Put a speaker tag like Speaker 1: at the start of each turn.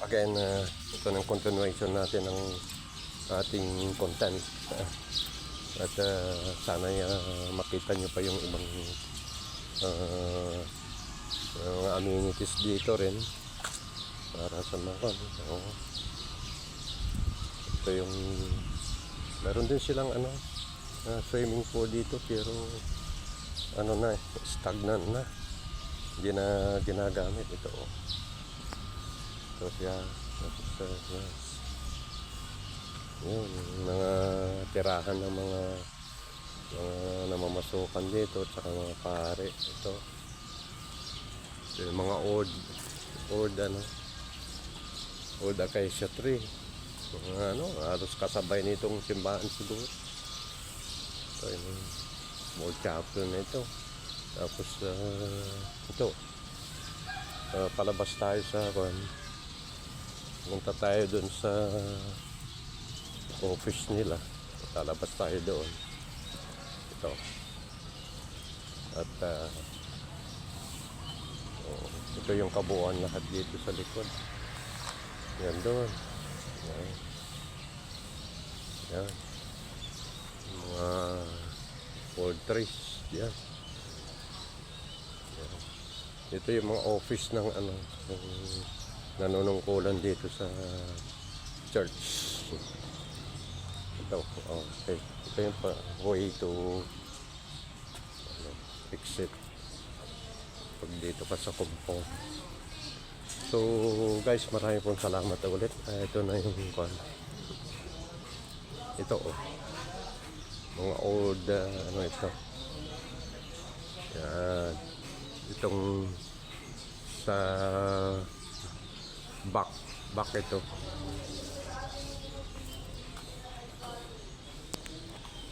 Speaker 1: again, ito ng continuation natin ng ating content. At sana makita nyo pa yung ibang mga amenities dito rin para sa mga ito yung meron din silang swimming pool dito, pero stagnant na, hindi na ginagamit ito. So yeah, yes. Yun, mga tirahan ng mga namamasukan dito, tsaka mga pare ito. Yung mga old acacia tree, mga halos kasabay nitong simbahan siguro. So, yung small chapel na ito. Tapos ito, palabas tayo sa punta tayo dun sa office nila, palabas tayo doon. Ito. At ito yung kabuuan lahat dito sa likod. Yan doon. Yan. Yan. Mga old trees. Yan. Yan. Ito yung mga office ng ng nanunungkulan dito sa church. Ito. Okay. Ito yung way to exit pag dito ka sa compound. So guys, marami pong salamat ulit. Ito na yung ito mga old ito. Yan. Itong sa back ito.